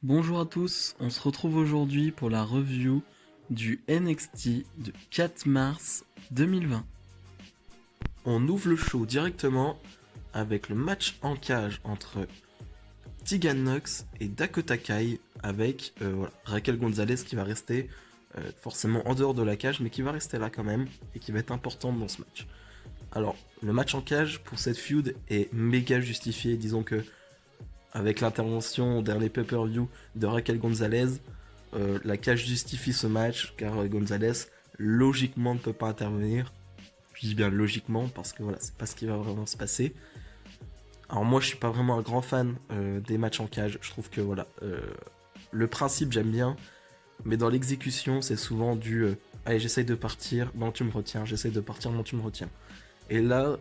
Bonjour à tous, on se retrouve aujourd'hui pour la review du NXT de 4 mars 2020. On ouvre le show directement avec le match en cage entre Tegan Nox et Dakota Kai avec Raquel Gonzalez qui va rester forcément en dehors de la cage mais qui va rester là quand même et qui va être importante dans ce match. Alors le match en cage pour cette feud est méga justifié, disons que avec l'intervention au dernier pay-per-view de Raquel Gonzalez, la cage justifie ce match car Gonzalez logiquement ne peut pas intervenir. Je dis bien logiquement parce que voilà, c'est pas ce qui va vraiment se passer. Alors moi je suis pas vraiment un grand fan des matchs en cage. Je trouve que voilà, le principe j'aime bien, mais dans l'exécution c'est souvent du allez j'essaye de partir, non tu me retiens, j'essaye de partir, non tu me retiens. Et là,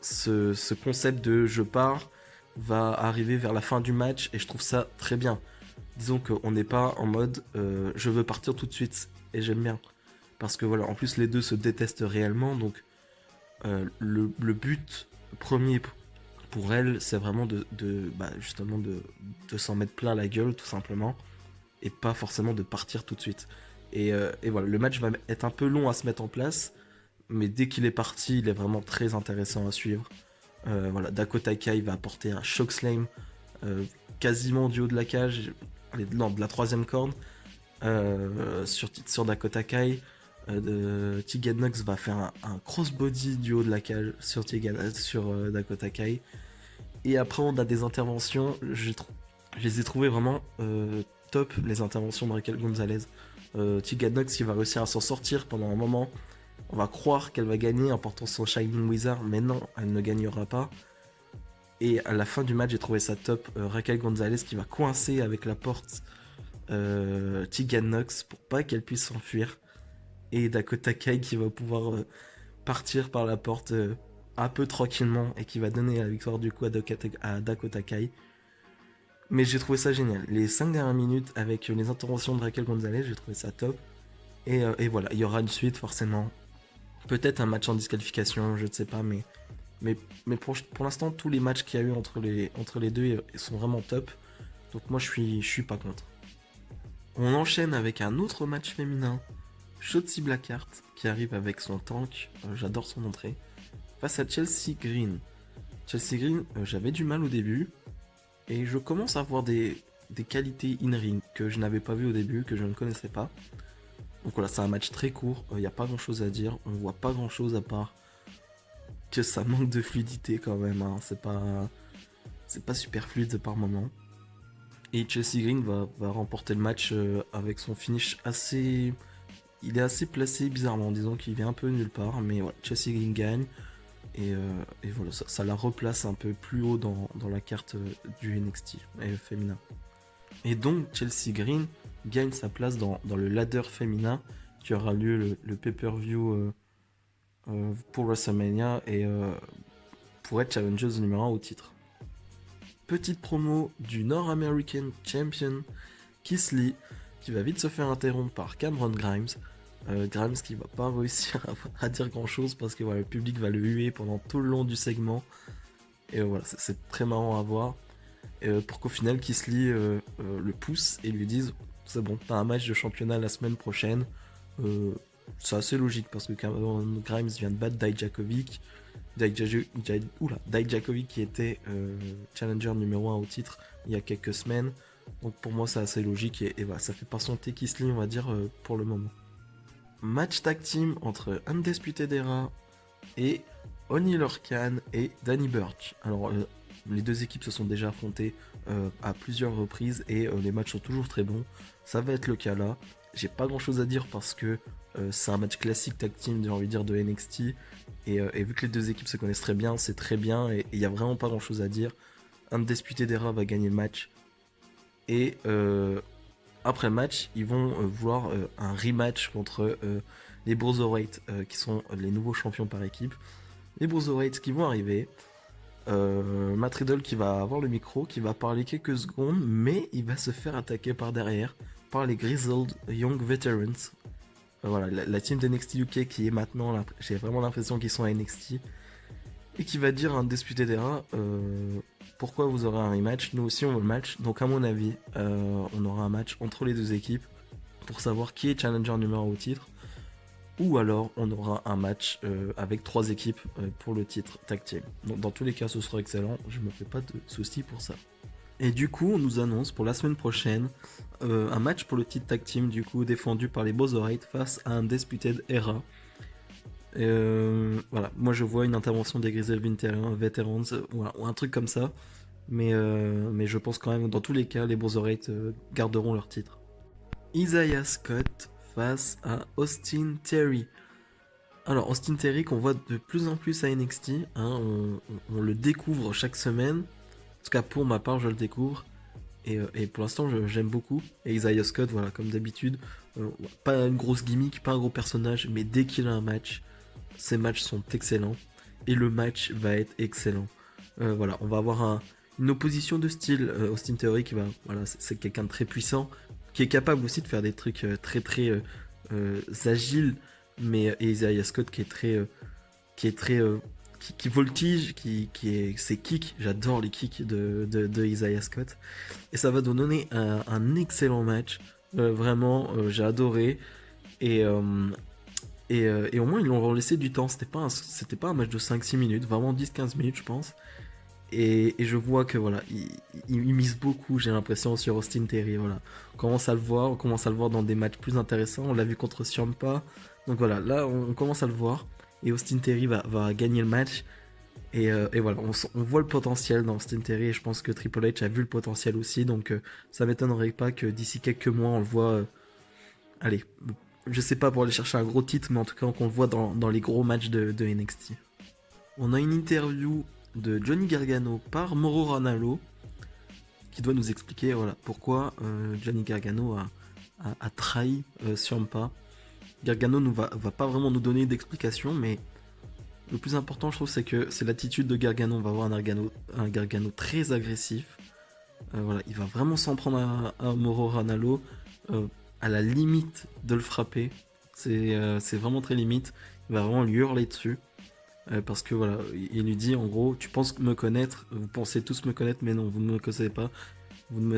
ce concept de je pars va arriver vers la fin du match et je trouve ça très bien. Disons qu'on n'est pas en mode je veux partir tout de suite et j'aime bien. Parce que voilà, en plus les deux se détestent réellement, donc le but premier pour elle, c'est vraiment justement de s'en mettre plein la gueule tout simplement, et pas forcément de partir tout de suite. Et voilà, le match va être un peu long à se mettre en place, mais dès qu'il est parti, il est vraiment très intéressant à suivre. Voilà, Dakota Kai va apporter un chokeslam quasiment du haut de la cage, non, de la troisième corde, sur Dakota Kai. Tegan Nox va faire un crossbody du haut de la cage sur Dakota Kai. Et après, on a des interventions, je les ai trouvées vraiment top, les interventions de Raquel Gonzalez. Tegan Nox qui va réussir à s'en sortir pendant un moment. On va croire qu'elle va gagner en portant son Shining Wizard, mais non, elle ne gagnera pas. Et à la fin du match, j'ai trouvé ça top. Raquel Gonzalez qui va coincer avec la porte Tegan Nox pour pas qu'elle puisse s'enfuir. Et Dakota Kai qui va pouvoir partir par la porte un peu tranquillement et qui va donner la victoire du coup à Dakota Kai. Mais j'ai trouvé ça génial. Les 5 dernières minutes avec les interventions de Raquel Gonzalez, j'ai trouvé ça top. Et voilà, il y aura une suite forcément. Peut-être un match en disqualification, je ne sais pas, mais pour l'instant, tous les matchs qu'il y a eu entre les deux ils sont vraiment top. Donc moi, je suis pas contre. On enchaîne avec un autre match féminin. Shotzi Blackheart qui arrive avec son tank, j'adore son entrée, face à Chelsea Green. Chelsea Green, j'avais du mal au début, et je commence à voir des qualités in-ring que je n'avais pas vu au début, que je ne connaissais pas. Donc voilà, c'est un match très court, il n'y a pas grand chose à dire, on voit pas grand chose à part que ça manque de fluidité quand même, hein. C'est pas super fluide par moment. Et Chelsea Green va remporter le match avec son finish assez... Il est assez placé bizarrement, disons qu'il vient un peu nulle part, mais voilà, Chelsea Green gagne. Et voilà, ça la replace un peu plus haut dans la carte du NXT féminin. Et donc Chelsea Green gagne sa place dans le ladder féminin qui aura lieu le pay-per-view pour WrestleMania et pour être challengeuse numéro 1 au titre. Petite promo du North American Champion Keith Lee qui va vite se faire interrompre par Cameron Grimes. Grimes qui va pas réussir à dire grand chose parce que voilà, le public va le huer pendant tout le long du segment. Et voilà, c'est très marrant à voir. Pour qu'au final, Keith Lee le pousse et lui dise c'est bon, t'as un match de championnat la semaine prochaine. C'est assez logique parce que Cameron Grimes vient de battre Dijakovic. Dijakovic qui était challenger numéro 1 au titre il y a quelques semaines. Donc pour moi, c'est assez logique et voilà, ça fait patienter Keith Lee, on va dire, pour le moment. Match tag team entre Undisputed Era et Oni Lorcan et Danny Burch. Alors les deux équipes se sont déjà affrontées à plusieurs reprises et les matchs sont toujours très bons. Ça va être le cas là. J'ai pas grand chose à dire parce que c'est un match classique tag team, j'ai envie de dire, de NXT. Et vu que les deux équipes se connaissent très bien, c'est très bien et il y a vraiment pas grand chose à dire. Undisputed Era va gagner le match. Et après le match, ils vont vouloir un rematch contre les Bruiserweight, qui sont les nouveaux champions par équipe. Les Bruiserweight qui vont arriver. Matt Riddle qui va avoir le micro, qui va parler quelques secondes, mais il va se faire attaquer par derrière par les Grizzled Young Veterans. Voilà, la team d'NXT UK qui est maintenant, j'ai vraiment l'impression qu'ils sont à NXT. Et qui va dire à un Undisputed Era, pourquoi vous aurez un rematch? Nous aussi on veut le match, donc à mon avis, on aura un match entre les deux équipes pour savoir qui est challenger numéro 1 au titre. Ou alors on aura un match avec 3 équipes pour le titre tag team. Donc dans tous les cas ce sera excellent, je me fais pas de soucis pour ça. Et du coup on nous annonce pour la semaine prochaine un match pour le titre tag team du coup défendu par les Brotherhood face à Undisputed Era. Voilà, moi je vois une intervention des Grizzly Veterans, voilà, ou un truc comme ça. Mais je pense quand même dans tous les cas les Brotherhood garderont leur titre. Isaiah Scott face à Austin Theory. Alors Austin Theory qu'on voit de plus en plus à NXT, hein, on le découvre chaque semaine. En tout cas pour ma part je le découvre. Et pour l'instant j'aime beaucoup. Et Isaiah Scott, voilà, comme d'habitude, pas une grosse gimmick, pas un gros personnage, mais dès qu'il a un match, ses matchs sont excellents. Et le match va être excellent. Voilà, on va avoir une opposition de style. Austin Theory qui va, voilà, c'est quelqu'un de très puissant, qui est capable aussi de faire des trucs très agiles, mais et Isaiah Scott qui voltige, ses kicks, j'adore les kicks de Isaiah Scott, et ça va nous donner un excellent match, vraiment j'ai adoré, et au moins ils l'ont laissé du temps, c'était pas un match de 5-6 minutes, vraiment 10-15 minutes je pense. Et je vois que voilà, il mise beaucoup, j'ai l'impression, sur Austin Theory. Voilà. On commence à le voir dans des matchs plus intéressants. On l'a vu contre Ciampa. Donc voilà, là on commence à le voir. Et Austin Theory va gagner le match. Et voilà, on voit le potentiel dans Austin Theory. Et je pense que Triple H a vu le potentiel aussi. Donc ça m'étonnerait pas que d'ici quelques mois on le voit. Allez, je sais pas pour aller chercher un gros titre, mais en tout cas qu'on le voit dans les gros matchs de NXT. On a une interview de Johnny Gargano par Mauro Ranallo qui doit nous expliquer voilà, pourquoi Johnny Gargano a trahi Ciampa. Gargano va pas vraiment nous donner d'explication, mais le plus important je trouve c'est que c'est l'attitude de Gargano. On va avoir un Gargano très agressif. Voilà, il va vraiment s'en prendre à Mauro Ranallo, à la limite de le frapper. C'est vraiment très limite. Il va vraiment lui hurler dessus. Parce que voilà, il lui dit en gros, tu penses me connaître, vous pensez tous me connaître, mais non, vous ne me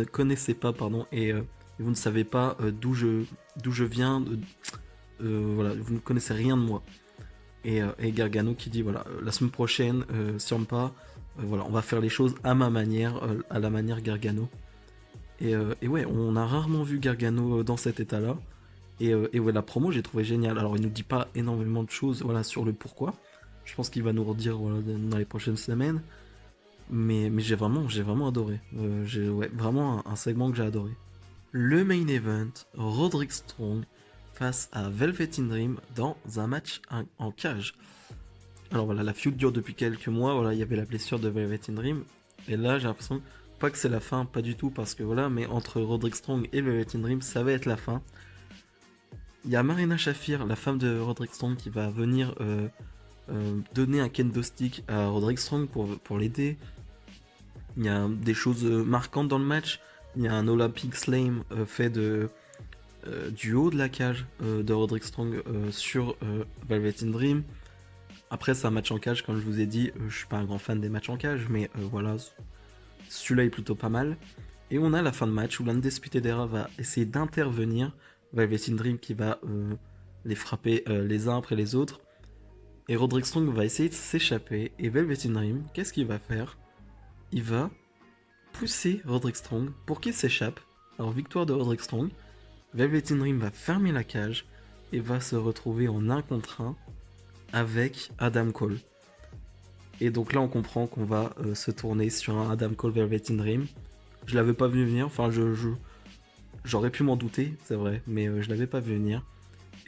connaissez pas, pardon, et vous ne savez pas d'où je viens, voilà, vous ne connaissez rien de moi. Et Gargano qui dit voilà, la semaine prochaine, Ciampa, voilà, on va faire les choses à ma manière, à la manière Gargano. Et ouais, on a rarement vu Gargano dans cet état-là. Et ouais, la promo j'ai trouvé géniale. Alors il nous dit pas énormément de choses, voilà, sur le pourquoi. Je pense qu'il va nous redire voilà, dans les prochaines semaines. Mais j'ai vraiment adoré. Ouais, vraiment un segment que j'ai adoré. Le main event, Roderick Strong face à Velvet in Dream dans un match en cage. Alors voilà, la feud dure depuis quelques mois. Voilà, il y avait la blessure de Velvet in Dream. Et là, j'ai l'impression, pas que c'est la fin, pas du tout, parce que voilà, mais entre Roderick Strong et Velvet in Dream, ça va être la fin. Il y a Marina Shafir, la femme de Roderick Strong, qui va venir donner un kendo stick à Roderick Strong pour l'aider. Il y a des choses marquantes dans le match. Il y a un Olympic Slam fait du haut de la cage de Roderick Strong sur Velvet in Dream. Après c'est un match en cage, comme je vous ai dit, je suis pas un grand fan des matchs en cage, mais voilà, celui-là est plutôt pas mal. Et on a la fin de match où l'Undisputed Era va essayer d'intervenir. Velvet in Dream qui va les frapper les uns après les autres. Et Roderick Strong va essayer de s'échapper. Et Velvet in Dream, qu'est-ce qu'il va faire? Il va pousser Roderick Strong pour qu'il s'échappe. Alors victoire de Roderick Strong. Velvet in Dream va fermer la cage et va se retrouver en 1 contre 1 avec Adam Cole. Et donc là on comprend qu'on va se tourner sur un Adam Cole Velvet in Dream. Je l'avais pas vu venir, enfin j'aurais pu m'en douter, c'est vrai, mais je l'avais pas vu venir.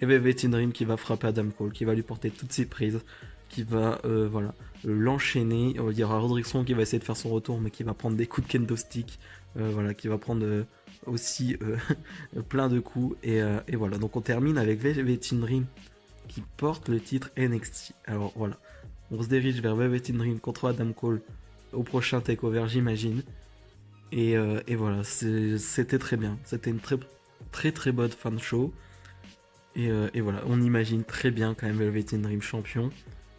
Et Velvet in Dream qui va frapper Adam Cole, qui va lui porter toutes ses prises, qui va voilà, l'enchaîner. Il y aura Roderick Strong qui va essayer de faire son retour, mais qui va prendre des coups de kendo stick, voilà, qui va prendre aussi plein de coups. Et voilà, donc on termine avec Velvet in Dream qui porte le titre NXT. Alors voilà, on se dirige vers Velvet in Dream contre Adam Cole au prochain takeover, j'imagine. Et voilà, c'était très bien. C'était une très bonne fin de show. Et voilà, on imagine très bien quand même Velvet in Dream champion.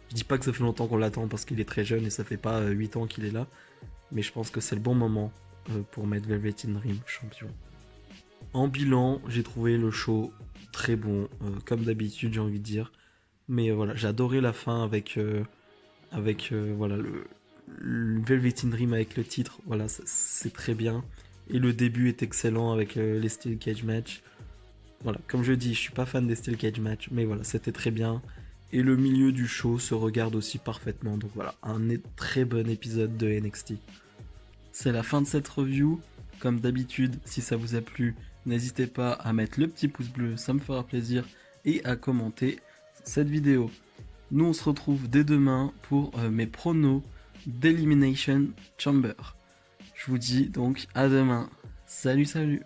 Je dis pas que ça fait longtemps qu'on l'attend parce qu'il est très jeune et ça fait pas 8 ans qu'il est là. mais je pense que c'est le bon moment pour mettre Velvet in Dream champion. En bilan, j'ai trouvé le show très bon, comme d'habitude, j'ai envie de dire. Mais voilà, j'ai adoré la fin avec voilà, le Velvet in Dream avec le titre. Voilà, c'est très bien. Et le début est excellent avec les Steel Cage Match. Voilà, comme je dis, je suis pas fan des Steel Cage Match, mais voilà, c'était très bien. Et le milieu du show se regarde aussi parfaitement. Donc voilà, très bon épisode de NXT. C'est la fin de cette review. Comme d'habitude, si ça vous a plu, n'hésitez pas à mettre le petit pouce bleu, ça me fera plaisir, et à commenter cette vidéo. Nous on se retrouve dès demain pour mes pronos d'Elimination Chamber. Je vous dis donc à demain. Salut salut.